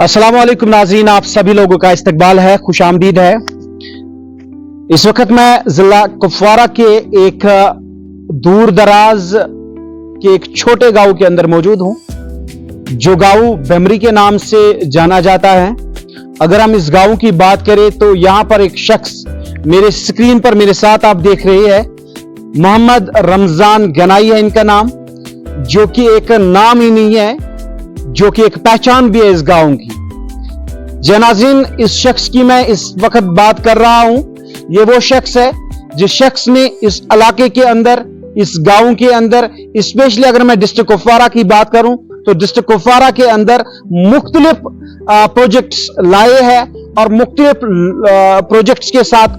अस्सलाम वालेकुम नाज़रीन, आप सभी लोगों का इस्तकबाल है, खुश आमदीद है। इस वक्त मैं जिला कुपवारा के एक दूर दराज के एक छोटे गांव के अंदर मौजूद हूं, जो गांव बेमरी के नाम से जाना जाता है। अगर हम इस गांव की बात करें तो यहां पर एक शख्स मेरे स्क्रीन पर मेरे साथ आप देख रहे हैं, मोहम्मद रमजान गनाई है इनका नाम, जो कि एक नाम ही नहीं है, जो कि एक पहचान भी है इस गांव की। जनाज़रीन, इस शख्स की मैं इस वक्त बात कर रहा हूं। ये वो शख्स है जिस शख्स ने इस इलाके के अंदर, इस गांव के अंदर, स्पेशली अगर मैं डिस्ट्रिक्ट कुपवारा की बात करूं तो डिस्ट्रिक्ट कुपवारा के अंदर मुख्तलिफ प्रोजेक्ट्स लाए हैं और मुख्तलिफ प्रोजेक्ट्स के साथ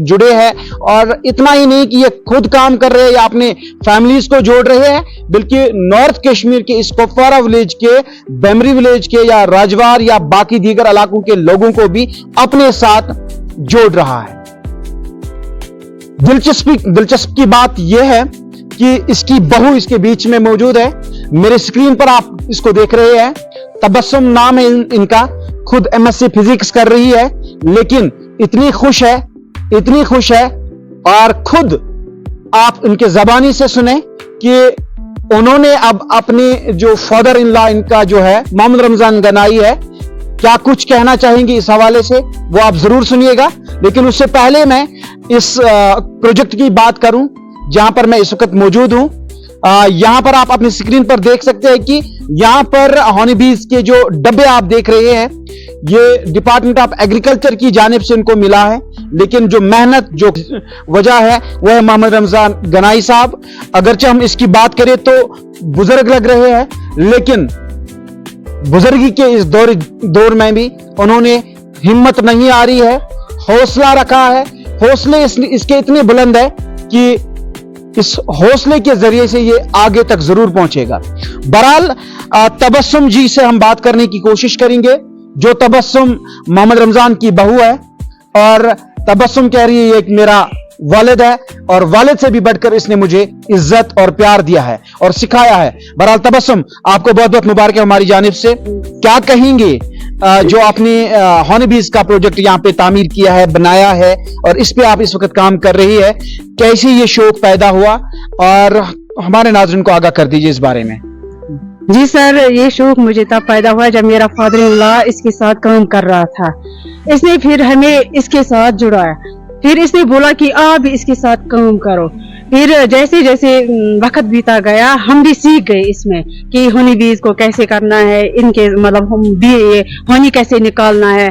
जुड़े हैं। और इतना ही नहीं कि ये खुद काम कर रहे हैं या अपने फैमिलीज को जोड़ रहे हैं, बल्कि नॉर्थ कश्मीर के इस कुपवारा विलेज के, बेमरी विलेज के या राजवार या बाकी दीगर इलाकों के लोगों को भी अपने साथ जोड़ रहा है। दिलचस्प की बात यह है कि इसकी बहू इसके बीच में मौजूद है। मेरे स्क्रीन पर आप इसको देख रहे हैं, तबस्सुम नाम है इनका, खुद एमएससी फिजिक्स कर रही है, लेकिन इतनी खुश है और खुद आप इनके जबानी से सुने कि उन्होंने अब अपने जो फादर इन लॉ इनका जो है मोहम्मद रमजान गनाई है, क्या कुछ कहना चाहेंगे इस हवाले से, वो आप जरूर सुनिएगा। लेकिन उससे पहले मैं इस प्रोजेक्ट की बात करूं जहां पर मैं इस वक्त मौजूद हूं। यहां पर आप अपनी स्क्रीन पर देख सकते हैं कि यहां पर हनी बीज के जो डब्बे आप देख रहे हैं, ये डिपार्टमेंट ऑफ एग्रीकल्चर की जानिब से इनको मिला है, लेकिन जो मेहनत, जो वजह है वो है मोहम्मद रमजान गनाई साहब। अगरचे हम इसकी बात करें तो बुजुर्ग लग रहे हैं, लेकिन बुजुर्गी के इस दौर में भी उन्होंने हिम्मत नहीं आ रही है, हौसला रखा है। हौसले इसके इतने बुलंद है कि इस हौसले के जरिए से ये आगे तक जरूर पहुंचेगा। बहरहाल तबस्सुम जी से हम बात करने की कोशिश करेंगे, जो तबस्सुम मोहम्मद रमजान की बहू है, और तबस्सुम कह रही है ये एक मेरा वालिद है और वालिद से भी बढ़कर इसने मुझे इज्जत और प्यार दिया है और सिखाया है। बहरहाल तबस्सुम, आपको बहुत बहुत मुबारक है हमारी जानिब से। क्या कहेंगे जो आपने हनी बीज का प्रोजेक्ट यहाँ पे तामीर किया है, बनाया है, और इस पे आप इस वक्त काम कर रही है, कैसे ये शौक पैदा हुआ, और हमारे नाज़रीन को आगाह कर दीजिए इस बारे में। जी सर, ये शौक मुझे तब पैदा हुआ जब मेरा फादर इन लॉ इसके साथ काम कर रहा था। इसने फिर हमें इसके साथ जुड़ाया, फिर इसने बोला कि आप भी इसके साथ काम करो। फिर जैसे जैसे वक्त बीता गया, हम भी सीख गए इसमें कि हनी बीज को कैसे करना है, इनके मतलब हम भी हनी कैसे निकालना है,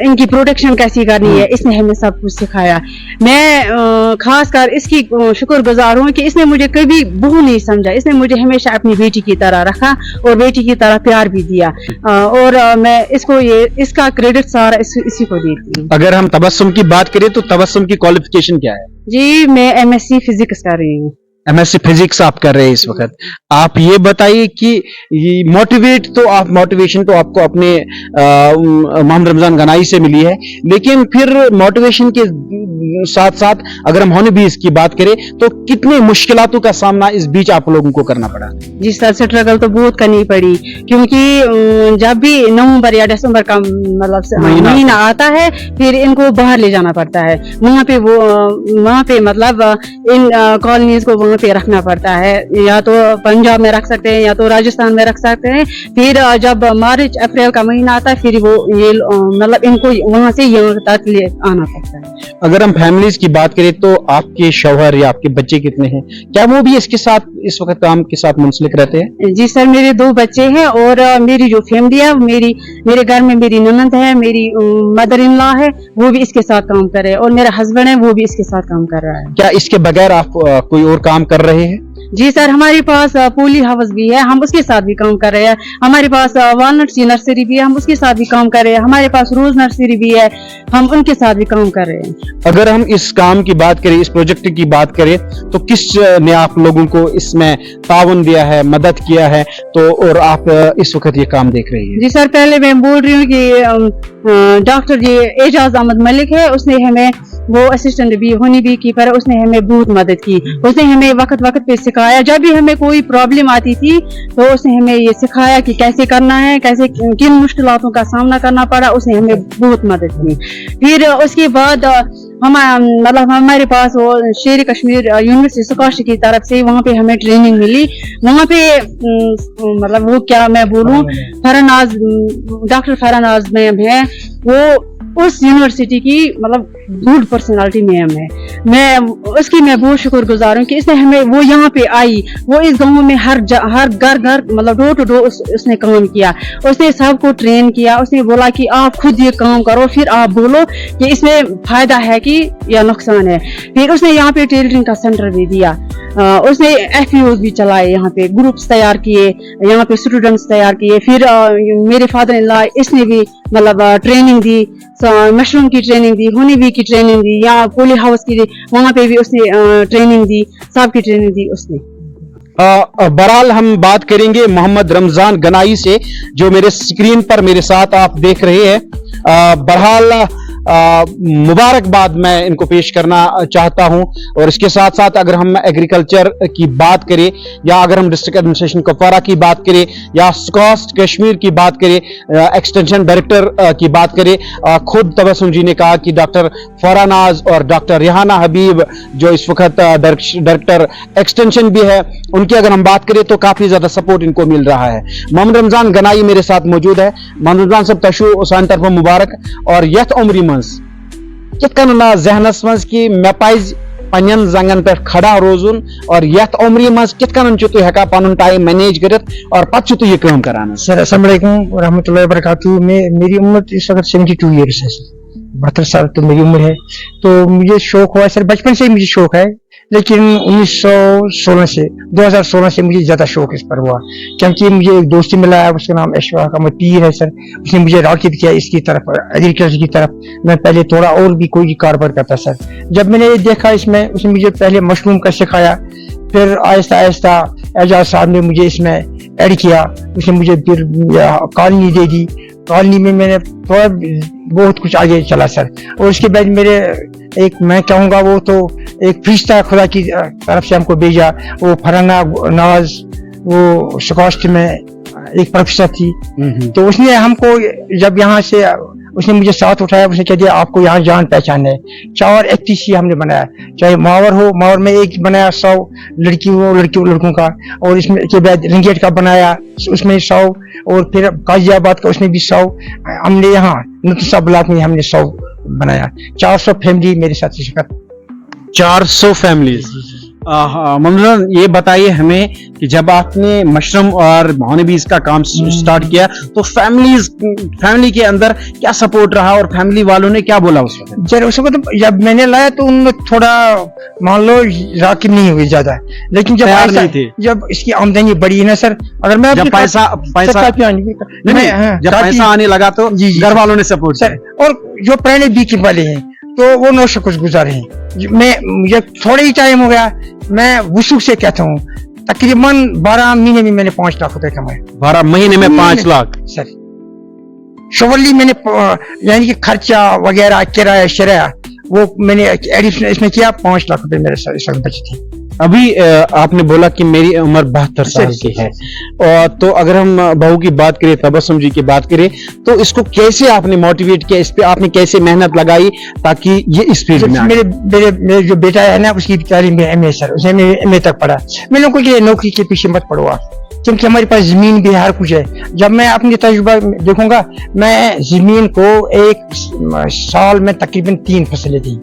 इनकी प्रोटेक्शन कैसी करनी है, इसने हमें सब कुछ सिखाया। मैं खासकर इसकी शुक्रगुजार हूँ कि इसने मुझे कभी बहू नहीं समझा, इसने मुझे हमेशा अपनी बेटी की तरह रखा और बेटी की तरह प्यार भी दिया, और मैं इसको इसका क्रेडिट सारा इसी को देती हूँ। अगर हम तबस्सुम की बात करें तो तबस्सुम की क्वालिफिकेशन क्या है? जी, मैं एमएससी फिजिक्स कर रही हूँ। एमएससी फिजिक्स आप कर रहे हैं इस वक्त। आप ये बताइए कि मोटिवेशन तो आपको अपने मोहम्मद रमजान गनाई से मिली है, लेकिन फिर मोटिवेशन के साथ साथ अगर हम हनी बीज की बात करें तो कितने मुश्किलातों का सामना इस बीच आप लोगों को करना पड़ा? जी सर, स्ट्रगल तो बहुत करनी पड़ी, क्योंकि जब भी नवंबर या दिसंबर का मतलब महीना आता है, फिर इनको बाहर ले जाना पड़ता है। वहाँ पे मतलब इन कॉलोनीज को वहाँ पे रखना पड़ता है, या तो पंजाब में रख सकते हैं या तो राजस्थान में रख सकते हैं। फिर जब मार्च अप्रैल का महीना आता है, फिर वो ये मतलब इनको वहाँ से यहाँ तक ले आना पड़ता है। अगर हम फैमिलीज की बात करें तो आपके शौहर या आपके बच्चे कितने हैं? क्या वो भी इसके साथ इस वक्त काम के साथ मुंसलिक रहते हैं? जी सर, मेरे 2 बच्चे हैं, और मेरी जो फैमिली है, मेरे घर में मेरी ननद है, मेरी मदर इन लॉ है, वो भी इसके साथ काम कर रहे हैं, और मेरा हस्बैंड है, वो भी इसके साथ काम कर रहा है। क्या इसके बगैर आप कोई और काम कर रहे हैं? जी सर, हमारे पास पोली हाउस भी है, हम उसके साथ भी काम कर रहे हैं। हमारे पास वालनट्स की नर्सरी भी है, हम उसके साथ भी काम कर रहे हैं। हमारे पास रोज नर्सरी भी है, हम उनके साथ भी काम कर रहे हैं। अगर हम इस काम की बात करें, इस प्रोजेक्ट की बात करें, तो किस ने आप लोगों को इसमें ताउन दिया है, मदद किया है, तो और आप इस वक्त ये काम देख रही है? जी सर, पहले मैं बोल रही हूँ कि डॉक्टर जी एजाज अहमद मलिक है, उसने हमें वो असिस्टेंट भी होनी भी की, पर उसने हमें बहुत मदद की. उसने हमें वक्त वक्त पे सिखाया. जब भी हमें कोई प्रॉब्लम आती थी तो उसने हमें ये सिखाया कि कैसे करना है, कैसे किन मुश्किलातों का सामना करना पड़ा. उसने हमें बहुत मदद की. फिर उसके बाद हम मतलब हमारे पास वो शेर कश्मीर यूनिवर्सिटी सुकाशी की तरफ से वहाँ पे हमें ट्रेनिंग मिली. वहाँ पे मतलब वो क्या मैं बोलूँ, फरानाज डॉक्टर फरानाज मैम है, वो उस यूनिवर्सिटी की मतलब गुड पर्सनालिटी मैम है. मैं उसकी मैं बहुत शुक्रगुजार हूँ कि इसने हमें, वो यहाँ पे आई, वो इस गांव में हर घर मतलब डोर टू डोर उसने काम किया. उसने सबको ट्रेन किया. उसने बोला कि आप खुद ये काम करो, फिर आप बोलो कि इसमें फायदा है कि या नुकसान है. फिर उसने यहाँ पे टेलरिंग का सेंटर भी दिया. उसने FPOs भी चलाए, यहाँ पे ग्रुप्स तैयार किए, यहाँ पे स्टूडेंट्स तैयार किए. फिर मेरे फादर इन लॉ इसने भी मतलब ट्रेनिंग दी, मशरूम की ट्रेनिंग दी, होनी बी की ट्रेनिंग दी, या पोली हाउस की, वहाँ पे भी उसने ट्रेनिंग दी, सब की ट्रेनिंग दी उसने. बहरहाल हम बात करेंगे मोहम्मद रमजान गनाई से, जो मेरे स्क्रीन पर मेरे साथ आप देख रहे हैं. बहरहाल मुबारकबाद मैं इनको पेश करना चाहता हूं. और इसके साथ साथ अगर हम एग्रीकल्चर की बात करें, या अगर हम डिस्ट्रिक्ट एडमिनिस्ट्रेशन कुपवारा की बात करें, या स्कॉस्ट कश्मीर की बात करें, एक्सटेंशन डायरेक्टर की बात करें, खुद तबस्सुम जी ने कहा कि डॉक्टर फरानाज और डॉक्टर रिहाना हबीब जो इस वक्त डायरेक्टर एक्सटेंशन भी है, उनकी अगर हम बात करें तो काफी ज्यादा सपोर्ट इनको मिल रहा है. मोहम्मद रमजान गनाई मेरे साथ मौजूद है. मोहम्मद रमजान साहब तशु सान तरफ मुबारक. और यथ उम्री कित कन जहनस मज कि मे पज पन्न जंगन पे खड़ा रोजुन, और यथ उम्री मज कित कन तुम हेका पन टाइम मैनेज कर और पत तुम यह काम करान. सर अस्सलाम वालेकुम रहमतुल्लाहि व बरकातहू. मेरी उम्र इस वक्त 72 ईयर्स है. 72 साल तो मेरी उम्र है. तो मुझे शौक हुआ सर, बचपन से ही मुझे शौक है, लेकिन 2016 से मुझे ज्यादा शौक इस पर हुआ, क्योंकि मुझे एक दोस्ती मिला है, उसका नाम अशफाक अहमद पीर है सर. उसने मुझे राग़िब किया इसकी तरफ, एग्रीकल्चर की तरफ. मैं पहले थोड़ा और भी कोई कारोबार करता सर. जब मैंने ये देखा इसमें, उसने मुझे पहले मशरूम का सिखाया, फिर आहिस्ता आहिस्ता एजाज साहब ने मुझे इसमें ऐड किया. उसने मुझे फिर कॉलोनी दे दी. कॉलोनी में मैंने थोड़ा बहुत कुछ आगे चला सर. और उसके बाद मेरे एक, मैं कहूँगा वो तो एक फरिश्ता खुदा की तरफ से हमको भेजा. वो फराना नवाज, वो स्कॉस्ट में एक प्रोफेसर थी. तो उसने हमको जब यहाँ से, उसने मुझे साथ उठाया. उसने कह दिया आपको यहाँ जान पहचान है. 4 FTC हमने बनाया, चाहे मावर हो, मावर में एक बनाया 100 लड़कों का, और इसमें के बाद रिंगेट का बनाया, उसमें 100, और फिर गाजियाबाद का उसमें भी 100. हमने यहाँ नतुसा ब्लॉक में हमने 100 बनाया. 400 फैमिली मेरे साथ इस वक्त. 400 फैमिलीज. मोहम्मद ये बताइए हमें कि जब आपने मशरूम और हॉनीबीज का काम स्टार्ट किया तो फैमिली के अंदर क्या सपोर्ट रहा, और फैमिली वालों ने क्या बोला उस वक्त? जब उस वक्त जब मैंने लाया तो उनमें थोड़ा मान लो राकिब नहीं हुई ज्यादा, लेकिन जब इसकी आमदनी बढ़ी है ना सर, अगर मैं जब पैसा आने लगा तो घर वालों ने सपोर्ट सर. और जो पुराने बीके वाले हैं तो वो 900 कुछ गुजारे हैं. मुझे थोड़ा ही टाइम हो गया, मैं वसूख से कहता हूँ, तकरीबन 12 महीने में मैंने 5 लाख रुपए कमाए. 12 महीने में 5 लाख सर. शोवरली मैंने यानी कि खर्चा वगैरह, किराया शराया, वो मैंने एडिशनल इसमें किया. 5 लाख रुपए मेरे साथ इस वक्त बची थी. अभी आपने बोला कि मेरी उम्र 72 साल की है, और तो अगर हम बहू की बात करें, तबस्सुम जी की बात करें, तो इसको कैसे आपने मोटिवेट किया, इस पे आपने कैसे मेहनत लगाई ताकि ये इस फील्ड में आए? मेरे जो बेटा है ना, उसकी तालीम में MA सर, उसने MA तक पढ़ा. मैं लोगों के नौकरी के पीछे मत पड़ो आप, क्योंकि हमारे पास जमीन भी हर कुछ है. जब मैं अपनी तजुर्बा देखूंगा, मैं जमीन को एक साल में तकरीबन 3 फसलें दी,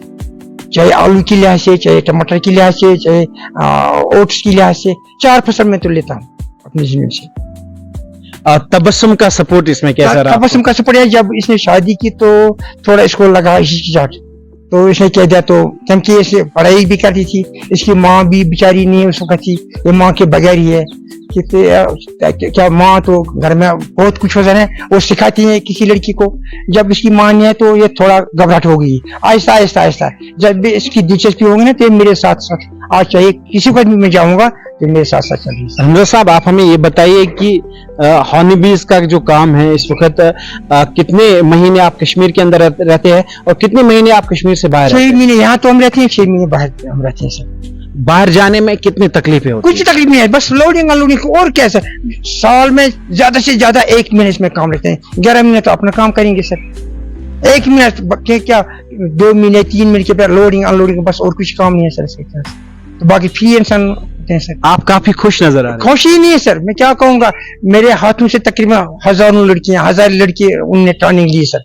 चाहे आलू की लिहाज से, चाहे टमाटर की लिहाज से, चाहे ओट्स की लिहाज से. 4 फसल में तो लेता हूँ अपनी जमीन से. तबस्सुम का सपोर्ट इसमें कैसा रहा? तबस्सुम का सपोर्ट है, जब इसने शादी की तो थोड़ा इसको लगा हिचकिचाहट, तो इसने कह दिया, तो क्योंकि इसे पढ़ाई भी करती थी, इसकी माँ भी बेचारी नहीं उस वक्त थी, ये माँ के बगैर ही है, क्या माँ तो घर में बहुत कुछ होता है, वो सिखाती है किसी लड़की को। जब इसकी माँ नहीं है तो ये थोड़ा घबराहट हो गई। आहिस्ता आहिस्ता आहिस्ता जब भी इसकी दिलचस्पी होगी ना, तो मेरे साथ साथ आज चाहिए किसी को भी मैं जाऊंगा तो मेरे साथ साथ चलिए। हमजा साहब, आप हमें ये बताइए कि हनी बीज का जो काम है इस वक्त, कितने महीने आप कश्मीर के अंदर रहते हैं और कितने महीने आप कश्मीर से बाहर? 6 महीने यहाँ तो हम रहते हैं, 6 महीने बाहर हम रहते हैं सर। बाहर जाने में कितनी तकलीफें होती? कुछ तकलीफ नहीं है, बस लोडिंग अनलोडिंग और क्या सर। साल में ज्यादा से ज्यादा 1 महीने इसमें काम लेते हैं, 11 महीने तो अपना काम करेंगे सर। 1 महीने क्या 2 महीने 3 महीने के बाद लोडिंग अनलोडिंग, बस और कुछ काम नहीं है सर इसके पास। तो बाकी फ्री इंसान होते हैं सर। आप काफी खुश नजर आ रहे हैं। खुश ही नहीं है सर, मैं क्या कहूंगा। मेरे हाथों से तकरीबन हजारों लड़कियां, 1000 लड़की उनने ट्रेनिंग ली सर।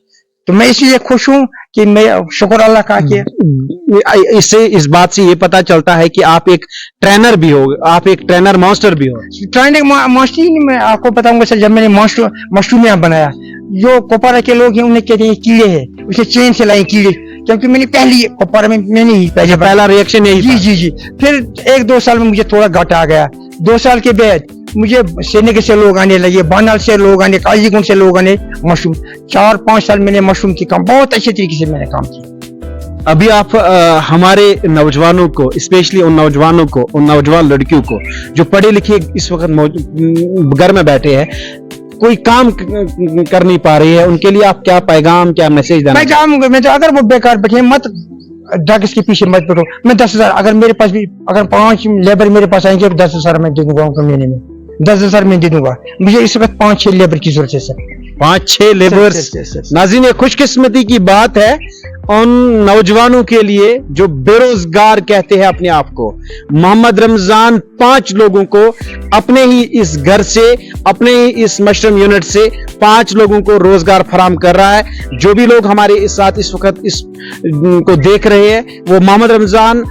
तो मैं इसलिए खुश हूँ कि मैं शुक्र अल्लाह का कि इससे इस बात से ये पता चलता है कि आप एक ट्रेनर भी हो, आप एक ट्रेनर मास्टर भी हो। ट्रेनिंग मास्टर मैं आपको बताऊंगा सर। जब मैंने मशरूम यहाँ बनाया, जो कोपारा के लोग हैं उन्हें कहते हैं कीड़े हैं, उसे चेन से लाए कीड़े, क्योंकि मैंने पहली कोपारा में मैंने ही पहला रिएक्शन यही जी जी जी। फिर 1-2 साल में मुझे थोड़ा घाटा आ गया। 2 साल के बाद मुझे श्रीनगर से लोग आने लगे, बानाल से लोग आने, काजीगुंड से लोग आने मशरूम। 4-5 साल मैंने मशरूम की काम बहुत अच्छे तरीके से मैंने काम किया। अभी आप हमारे नौजवानों को, स्पेशली उन नौजवानों को, उन नौजवान लड़कियों को जो पढ़े लिखे इस वक्त घर में बैठे हैं, कोई काम कर नहीं पा रही है, उनके लिए आप क्या पैगाम, क्या मैसेज देना? मैं तो अगर वो बेकार बैठे मत ड्रग्स के पीछे मत पड़ो। मैं 10,000 अगर मेरे पास भी अगर 5 लेबर मेरे पास आएंगे तो 10,000 मैं दे दूंगा उनको महीने में। 10,000 मैं दे दूंगा। मुझे इस वक्त 5-6 लेबर की जरूरत है सर। 5-6 लेबर्स। नाज़रीन, ये खुशकिस्मती की बात है उन नौजवानों के लिए जो बेरोजगार कहते हैं अपने आप को। मोहम्मद रमजान 5 लोगों को अपने ही इस घर से, अपने ही इस मशरूम यूनिट से 5 लोगों को रोजगार फराहम कर रहा है। जो भी लोग हमारे इस साथ इस वक्त इस को देख रहे हैं, वो मोहम्मद रमजान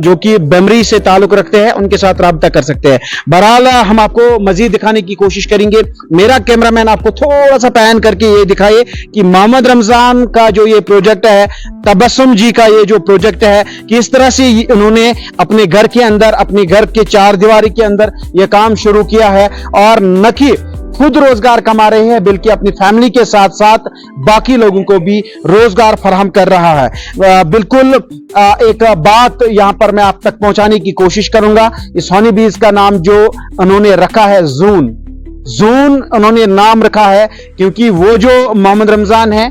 जो कि बेमरी से ताल्लुक रखते हैं, उनके साथ राब्ता कर सकते हैं। बहरहाल हम आपको मजीद दिखाने की कोशिश करेंगे। मेरा कैमरामैन आपको थोड़ा सा पैन करके ये दिखाए कि मोहम्मद रमजान का जो ये प्रोजेक्ट है, तबस्सुम जी का ये जो प्रोजेक्ट है, किस तरह से उन्होंने अपने घर के अंदर, अपने घर के 4 दीवारी के अंदर ये काम शुरू किया है और न कि खुद रोजगार कमा रहे हैं बल्कि अपनी फैमिली के साथ साथ बाकी लोगों को भी रोजगार फराहम कर रहा है। बिल्कुल एक बात यहां पर मैं आप तक पहुंचाने की कोशिश करूंगा। इस हनी बीज का नाम जो उन्होंने रखा है जून उन्होंने नाम रखा है क्योंकि वो जो मोहम्मद रमजान है,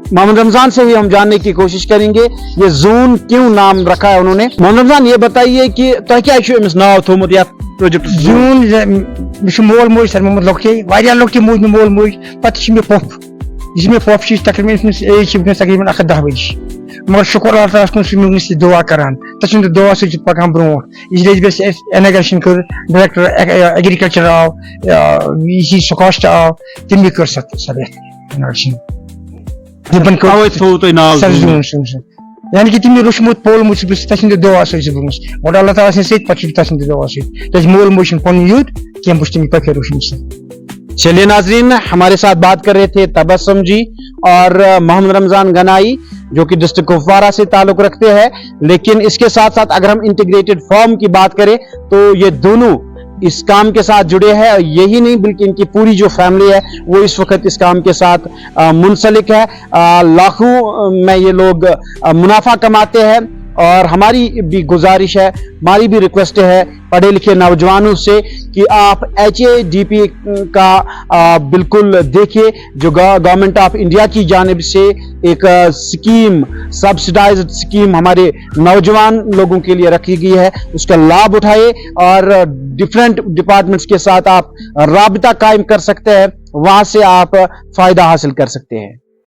मोहम्मद रमजान से ही हम जानने की कोशिश करेंगे ये जून क्यों नाम रखा है उन्होंने। मोहम्मद रमजान, ये बताइए कि तो क्या नाम थोमुत या प्रोजेक्ट जून मोल मोज सर मोहम्मद लोग वारिया लोग के मोज मोल मोज पत में पफ जिसमें पफ चीज तकरीबन एज तकरीबन 10 बजे मगर शुक्र अल्लाह ताला से दुआ करान तक दुआ से पकान ब्रो इसलिए इनोग्रेशन कर डायरेक्टर एग्रीकल्चर आओ इसी सकास्ट आओ तुम भी कर सकते सब इनोग्रेशन यानी कि तुम रुशमुत पोल मुझ तक दुआ से ब्रोस और अल्लाह ताला से पच तक दुआ से तक मोल मोशन पन यूथ कि हम बुश्तमी पके रुशम से। चलिए नाजरीन, हमारे साथ बात कर रहे थे तबस्सुम जी और मोहम्मद रमजान गनाई जो कि डिस्ट्रिक्ट कुपवारा से ताल्लुक रखते हैं। लेकिन इसके साथ साथ अगर हम इंटीग्रेटेड फार्म की बात करें तो ये दोनों इस काम के साथ जुड़े हैं। यही नहीं बल्कि इनकी पूरी जो फैमिली है वो इस वक्त इस काम के साथ मुंसलिक है। लाखों में ये लोग मुनाफा कमाते हैं और हमारी भी गुजारिश है, हमारी भी रिक्वेस्ट है पढ़े लिखे नौजवानों से कि आप HADP का बिल्कुल देखिए जो गवर्नमेंट ऑफ इंडिया की जानिब से एक स्कीम, सब्सिडाइज्ड स्कीम हमारे नौजवान लोगों के लिए रखी गई है, उसका लाभ उठाए और डिफरेंट डिपार्टमेंट्स के साथ आप राबता कायम कर सकते हैं, वहां से आप फायदा हासिल कर सकते हैं।